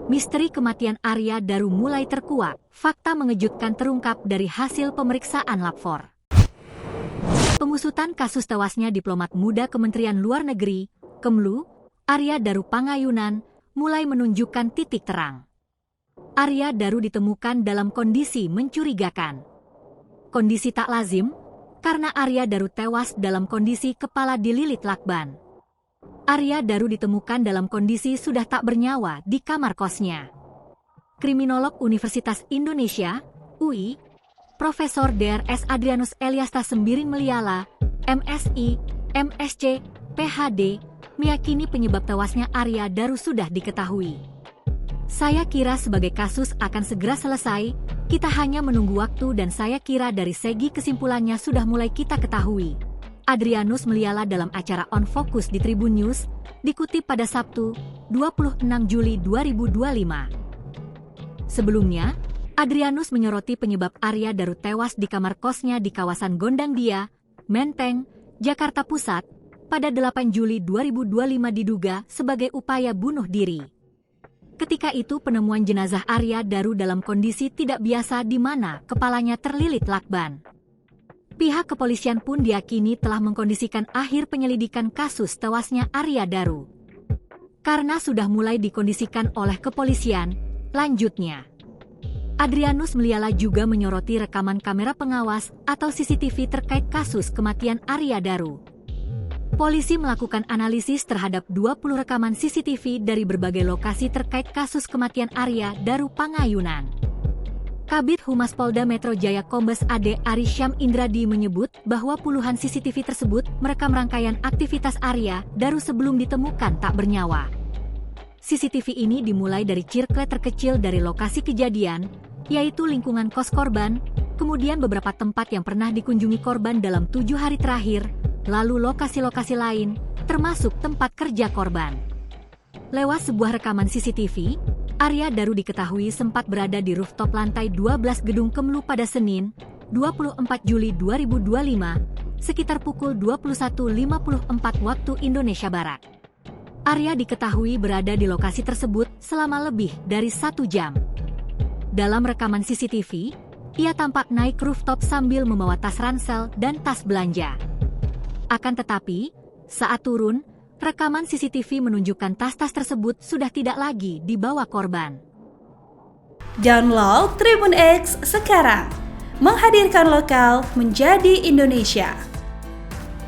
Misteri kematian Arya Daru mulai terkuak. Fakta mengejutkan terungkap dari hasil pemeriksaan Lab4. Pengusutan kasus tewasnya diplomat muda Kementerian Luar Negeri, Kemlu, Arya Daru Pangayunan, mulai menunjukkan titik terang. Arya Daru ditemukan dalam kondisi mencurigakan. Kondisi tak lazim, karena Arya Daru tewas dalam kondisi kepala dililit lakban. Arya Daru ditemukan dalam kondisi sudah tak bernyawa di kamar kosnya. Kriminolog Universitas Indonesia, UI, Profesor Drs. Adrianus Eliasta Sembiring Meliala, MSI, MSc, PhD, meyakini penyebab tewasnya Arya Daru sudah diketahui. Saya kira sebagai kasus akan segera selesai, kita hanya menunggu waktu dan saya kira dari segi kesimpulannya sudah mulai kita ketahui. Adrianus Meliala dalam acara On Focus di Tribun News, dikutip pada Sabtu, 26 Juli 2025. Sebelumnya, Adrianus menyoroti penyebab Arya Daru tewas di kamar kosnya di kawasan Gondangdia, Menteng, Jakarta Pusat, pada 8 Juli 2025 diduga sebagai upaya bunuh diri. Ketika itu penemuan jenazah Arya Daru dalam kondisi tidak biasa di mana kepalanya terlilit lakban. Pihak kepolisian pun diyakini telah mengkondisikan akhir penyelidikan kasus tewasnya Arya Daru. Karena sudah mulai dikondisikan oleh kepolisian, lanjutnya. Adrianus Meliala juga menyoroti rekaman kamera pengawas atau CCTV terkait kasus kematian Arya Daru. Polisi melakukan analisis terhadap 20 rekaman CCTV dari berbagai lokasi terkait kasus kematian Arya Daru Pangayunan. Kabid Humas Polda Metro Jaya Kombes AD Arisyam Indradi menyebut bahwa puluhan CCTV tersebut merekam rangkaian aktivitas Arya Daru sebelum ditemukan tak bernyawa. CCTV ini dimulai dari circle terkecil dari lokasi kejadian, yaitu lingkungan kos korban, kemudian beberapa tempat yang pernah dikunjungi korban dalam 7 hari terakhir, lalu lokasi-lokasi lain, termasuk tempat kerja korban. Lewat sebuah rekaman CCTV, Arya Daru diketahui sempat berada di rooftop lantai 12 gedung Kemlu pada Senin, 24 Juli 2025, sekitar pukul 21.54 waktu Indonesia Barat. Arya diketahui berada di lokasi tersebut selama lebih dari 1 jam. Dalam rekaman CCTV, ia tampak naik rooftop sambil membawa tas ransel dan tas belanja. Akan tetapi, saat turun, rekaman CCTV menunjukkan tas-tas tersebut sudah tidak lagi dibawa korban. Download Tribun X sekarang, menghadirkan lokal menjadi Indonesia.